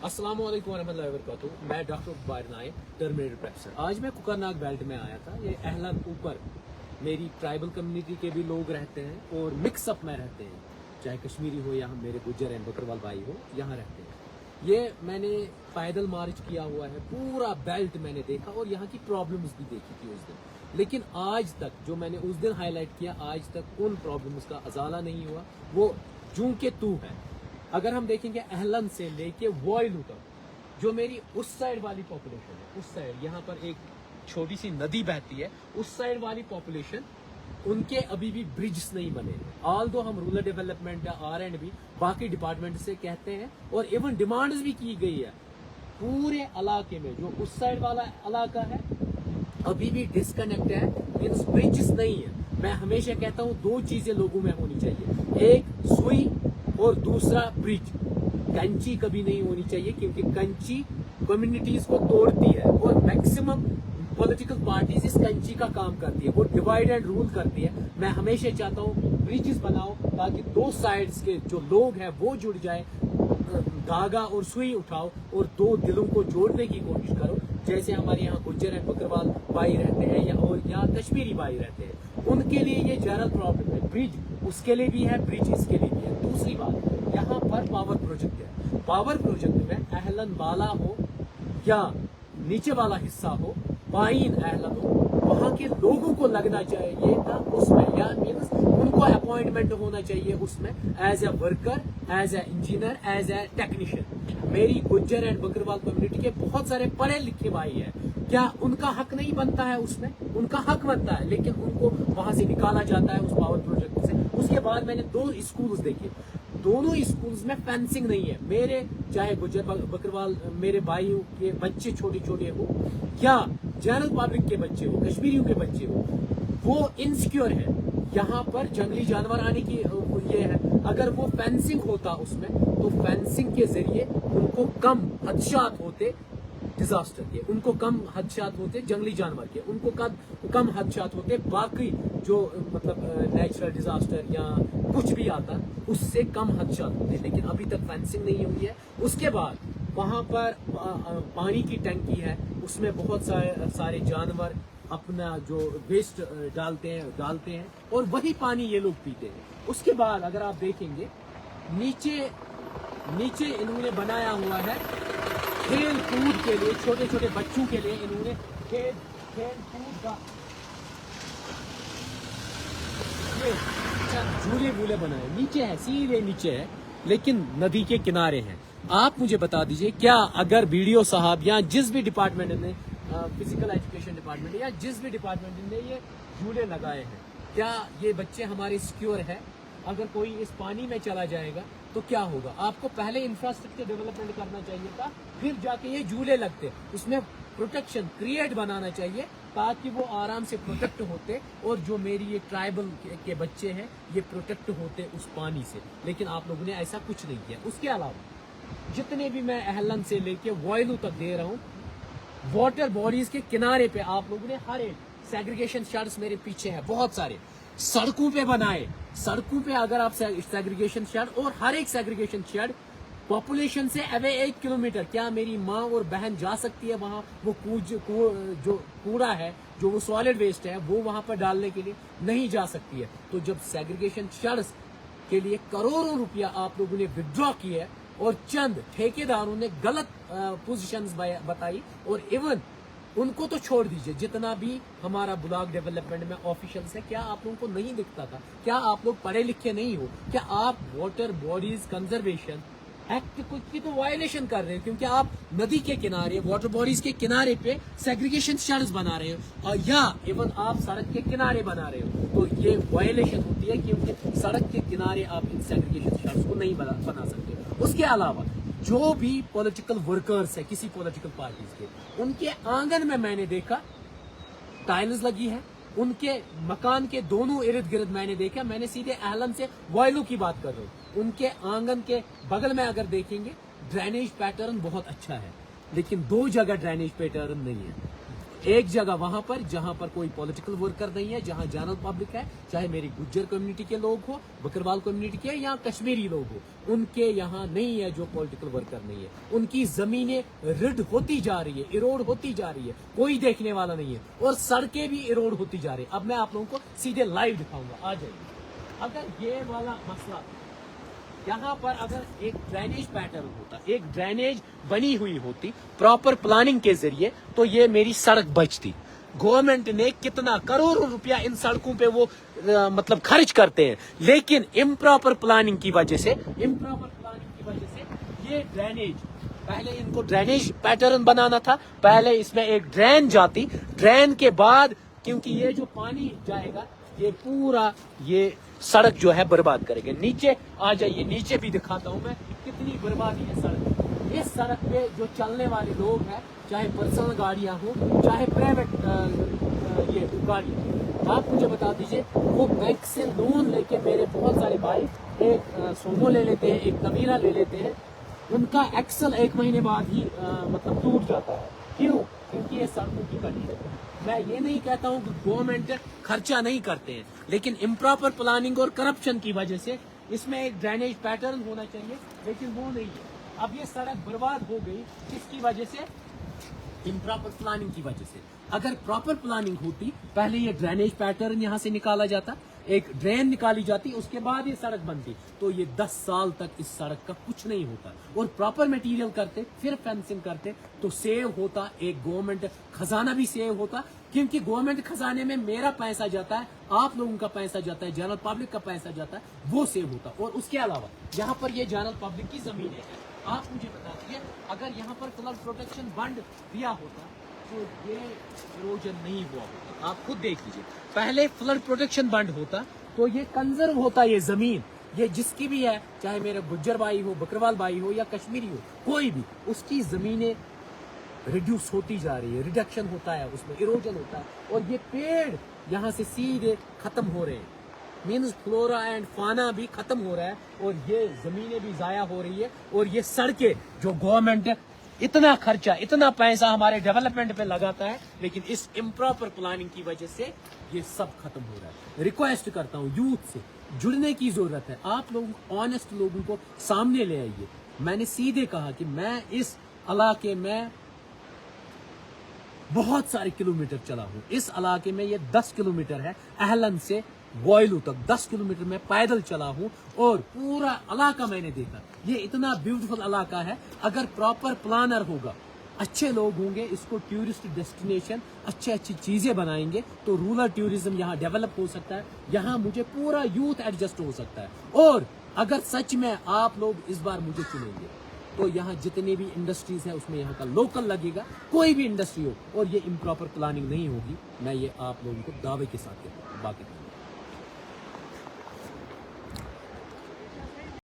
अस्सलाम वालेकुम रहमतुल्लाहि व बरकातुहू। मैं doctor Bayar Naik, terminated professor. आज मैं कुकरनाग बेल्ट में आया था। ये अहलन ऊपर मेरी ट्राइबल कम्युनिटी के भी लोग रहते हैं और मिक्सअप में रहते हैं, चाहे कश्मीरी हो या हम मेरे गुज्जर एंड बकरवाल भाई हो, यहाँ रहते हैं। ये मैंने पैदल मार्च किया हुआ है, पूरा बेल्ट मैंने देखा और यहाँ की प्रॉब्लम्स भी देखी थी उस दिन। लेकिन आज तक जो मैंने उस दिन हाईलाइट किया, आज तक उन प्रॉब्लम्स का अजाला नहीं हुआ। वो जूं के तू है। अगर हम देखेंगे अहलन से लेके वॉयलू तक, जो मेरी उस साइड वाली पॉपुलेशन है, उस साइड यहाँ पर एक छोटी सी नदी बहती है, उस साइड वाली पॉपुलेशन, उनके अभी भी ब्रिजेस नहीं बने। ऑल दो हम रूरल डेवलपमेंट या R&B बाकी डिपार्टमेंट से कहते हैं और इवन डिमांड्स भी की गई है। पूरे इलाके में जो उस साइड वाला इलाका है अभी भी डिस्कनेक्ट है, मीन्स ब्रिजेस नहीं है। मैं हमेशा कहता हूँ दो चीजें लोगों में होनी चाहिए, एक सुई और दूसरा ब्रिज। कंची कभी नहीं होनी चाहिए क्योंकि कंची कम्युनिटीज को तोड़ती है और मैक्सिमम पॉलिटिकल पार्टीज इस कंची का काम करती है, वो डिवाइड एंड रूल करती है। मैं हमेशा चाहता हूँ ब्रिजेस बनाओ ताकि दो साइड्स के जो लोग हैं वो जुड़ जाए, धागा और सुई उठाओ और दो दिलों को जोड़ने की कोशिश करो। जैसे हमारे यहाँ गुज्जर एंड बकरवाल भाई रहते हैं या और यहाँ कश्मीरी भाई रहते हैं, उनके लिए ये जनरल प्रॉब्लम है। ब्रिज उसके लिए भी है, ब्रिज इसके लिए भी है। दूसरी बात, यहाँ पर पावर प्रोजेक्ट है। पावर प्रोजेक्ट में अहलन वाला हो या नीचे वाला हिस्सा हो, पाइन अहलन हो, वहाँ के लोगों को लगना चाहिए था उसमें, या मीन्स उनको अपॉइंटमेंट होना चाहिए उसमें as a worker, as a engineer, as a technician. मेरी गुज्जर एंड बकरवाल कम्युनिटी के बहुत सारे पढ़े लिखे भाई हैं, क्या उनका हक नहीं बनता है उसमें? उनका हक बनता है, लेकिन उनको वहां से निकाला जाता है उस पावर प्रोजेक्ट से। उसके बाद मैंने दो स्कूल्स देखे, दोनों स्कूल्स में फेंसिंग नहीं है। मेरे चाहे गुज्जर बकरवाल मेरे भाइयों के बच्चे छोटे छोटे हो या जनरल पब्लिक के बच्चे हो, कश्मीरियों के बच्चे हो, वो इनसिक्योर है। यहाँ पर जंगली जानवर आने की ये है। अगर वो फेंसिंग होता उसमें, तो फेंसिंग के जरिए उनको कम खदशात होते डिजास्टर के, उनको कम खदशात होते जंगली जानवर के, उनको कम खदशात होते बाकी जो मतलब नेचुरल डिजास्टर या कुछ भी आता, उससे कम खदशात होते। लेकिन अभी तक फेंसिंग नहीं हुई है। उसके बाद वहां पर पानी की टंकी है, उसमें बहुत सारे जानवर अपना जो वेस्ट डालते हैं और वही पानी ये लोग पीते हैं। उसके बाद अगर आप देखेंगे नीचे इन्होंने बनाया हुआ है खेल कूद के लिए, छोटे छोटे बच्चों के लिए इन्होंने खेल कूद का झूले वूले बनाए। नीचे है, सीधे नीचे है, लेकिन नदी के किनारे है। आप मुझे बता दीजिए, क्या अगर BDO साहब या जिस भी डिपार्टमेंट ने, फिजिकल एजुकेशन डिपार्टमेंट या जिस भी डिपार्टमेंट ने ये झूले लगाए हैं, क्या ये बच्चे हमारे सिक्योर है? अगर कोई इस पानी में चला जाएगा तो क्या होगा? आपको पहले इंफ्रास्ट्रक्चर डेवलपमेंट करना चाहिए था, फिर जाके ये झूले लगते। उसमें प्रोटेक्शन क्रिएट बनाना चाहिए ताकि वो आराम से प्रोटेक्ट होते और जो मेरी ये ट्राइबल के बच्चे हैं ये प्रोटेक्ट होते उस पानी से। लेकिन आप लोगों ने ऐसा कुछ नहीं किया। उसके अलावा जितने भी मैं अहलन से लेके वॉयलू तक दे रहा हूँ, वाटर बॉडीज के किनारे पे आप लोगों ने हर एक सेग्रीगेशन शेड्स मेरे पीछे है, बहुत सारे सड़कों पे बनाए। सड़कों पे अगर आप सेग्रीगेशन शेड, और हर एक सेग्रीगेशन शेड पॉपुलेशन से अवे 1 किलोमीटर, क्या मेरी माँ और बहन जा सकती है वहां? वो जो कूड़ा है, जो वो सॉलिड वेस्ट है, वो वहां पर डालने के लिए नहीं जा सकती है। तो जब सेग्रीगेशन शेड्स के लिए करोड़ों रुपया आप लोगों ने विड्रॉ किया और चंद ठेकेदारों ने गलत पोजीशंस बताई, और इवन उनको तो छोड़ दीजिए, जितना भी हमारा ब्लॉक डेवलपमेंट में ऑफिशियल्स है, क्या आप लोगों को नहीं दिखता था? क्या आप लोग पढ़े लिखे नहीं हो? क्या आप वाटर बॉडीज कंजर्वेशन एक्ट की तो वायलेशन कर रहे हो? क्योंकि आप नदी के किनारे, वाटर बॉडीज के किनारे पे सेग्रीगेशन शेड्स बना रहे हो, और या इवन आप सड़क के किनारे बना रहे हो, तो ये वायलेशन होती है, क्योंकि सड़क के किनारे आप इन सेग्रीगेशन शेड्स को नहीं बना सकते। उसके अलावा जो भी पॉलिटिकल वर्कर्स है किसी पॉलिटिकल पार्टीज के, उनके आंगन में मैंने देखा टाइल्स लगी है, उनके मकान के दोनों इर्द गिर्द मैंने देखा। मैंने सीधे अहलन से वॉयलू की बात कर रहा हूँ। उनके आंगन के बगल में अगर देखेंगे ड्रेनेज पैटर्न बहुत अच्छा है, लेकिन दो जगह ड्रेनेज पैटर्न नहीं है। एक जगह वहां पर जहां पर कोई पॉलिटिकल वर्कर नहीं है, जहां जनरल पब्लिक है, चाहे मेरी गुज्जर कम्युनिटी के लोग हो, बकरवाल कम्युनिटी के या कश्मीरी लोग हो, उनके यहाँ नहीं है जो पॉलिटिकल वर्कर नहीं है। उनकी जमीनें रिड होती जा रही है, इरोड होती जा रही है, कोई देखने वाला नहीं है, और सड़कें भी इरोड होती जा रही है। अब मैं आप लोगों को सीधे लाइव दिखाऊंगा, आ जाइए। अगर ये वाला मसला यहाँ पर अगर एक ड्रेनेज पैटर्न होता, एक ड्रेनेज बनी हुई होती प्रॉपर प्लानिंग के जरिए, तो ये मेरी सड़क बचती। गवर्नमेंट ने कितना करोड़ों रुपया इन सड़कों पे वो मतलब खर्च करते हैं, लेकिन इम्प्रॉपर प्लानिंग की वजह से ये ड्रेनेज, पहले इनको ड्रेनेज पैटर्न बनाना था, पहले इसमें एक ड्रेन जाती, ड्रेन के बाद क्योंकि ये जो पानी जाएगा ये पूरा ये सड़क जो है बर्बाद करेंगे। नीचे आ जाइए, नीचे भी दिखाता हूं मैं कितनी बर्बादी है सड़क। इस सड़क पे जो चलने वाले लोग हैं, चाहे पर्सनल गाड़ियां हो, चाहे प्राइवेट ये गाड़ियां, आप मुझे बता दीजिए, वो बैंक से लोन लेके मेरे बहुत सारे भाई एक सोमो ले लेते हैं, एक तवीरा ले लेते हैं, उनका एक्सल 1 महीने बाद ही मतलब टूट जाता है। क्यों? क्योंकि ये सड़कों की कंडीशन है। मैं ये नहीं कहता हूँ कि गवर्नमेंट खर्चा नहीं करते हैं, लेकिन इम्प्रॉपर प्लानिंग और करप्शन की वजह से इसमें एक ड्रेनेज पैटर्न होना चाहिए, लेकिन वो नहीं है। अब ये सड़क बर्बाद हो गई किसकी वजह से? इम्प्रॉपर प्लानिंग की वजह से। अगर प्रॉपर प्लानिंग होती, पहले ये ड्रेनेज पैटर्न यहाँ से निकाला जाता, एक ड्रेन निकाली जाती, उसके बाद ये सड़क बनती, तो ये 10 साल तक इस सड़क का कुछ नहीं होता। और प्रॉपर मटेरियल करते, फिर फेंसिंग करते, तो सेव होता, एक गवर्नमेंट खजाना भी सेव होता, क्योंकि गवर्नमेंट खजाने में मेरा पैसा जाता है, आप लोगों का पैसा जाता है, जनरल पब्लिक का पैसा जाता है, वो सेव होता। और उसके अलावा यहाँ पर ये जनरल पब्लिक की जमीन है, आप मुझे बता दीजिए, अगर यहाँ पर फ्लड प्रोटेक्शन बंड दिया होता तो ये इरोजन नहीं हुआ होता। आप खुद देख लीजिए, पहले फ्लड प्रोटेक्शन बंड होता तो ये कंजर्व होता, ये जमीन, ये जिसकी भी है, चाहे मेरे गुज्जर भाई हो, बकरवाल भाई हो या कश्मीरी हो, कोई भी, उसकी जमीनें रिड्यूस होती जा रही है, रिडक्शन होता है, उसमें इरोजन होता है, और ये पेड़ यहाँ से सीधे खत्म हो रहे हैं, मीन्स फ्लोरा एंड फाना भी खत्म हो रहा है, और ये जमीनें भी जाया हो रही है, और ये सड़कें जो गवर्नमेंट इतना खर्चा, इतना पैसा हमारे डेवलपमेंट पे लगाता है, लेकिन इस इम्प्रॉपर प्लानिंग की वजह से ये सब खत्म हो रहा है। रिक्वेस्ट करता हूँ, यूथ से जुड़ने की जरूरत है। आप लोग ऑनेस्ट लोगों को सामने ले आइए। मैंने सीधे कहा कि मैं इस इलाके में बहुत सारे किलोमीटर चला हूँ। इस इलाके में ये 10 किलोमीटर है, अहलन से वॉयलू तक 10 किलोमीटर में पैदल चला हूँ, और पूरा इलाका मैंने देखा। ये इतना ब्यूटीफुल इलाका है, अगर प्रॉपर प्लानर होगा, अच्छे लोग होंगे, इसको टूरिस्ट डेस्टिनेशन अच्छी चीजें बनाएंगे, तो रूरल टूरिज्म यहाँ डेवलप हो सकता है, यहाँ मुझे पूरा यूथ एडजस्ट हो सकता है। और अगर सच में आप लोग इस बार मुझे चुनेंगे, तो यहाँ जितनी भी इंडस्ट्रीज है उसमें यहाँ का लोकल लगेगा, कोई भी इंडस्ट्री हो, और ये इम्प्रॉपर प्लानिंग नहीं होगी। मैं ये आप लोगों को दावे के साथ कहता हूँ। बाकी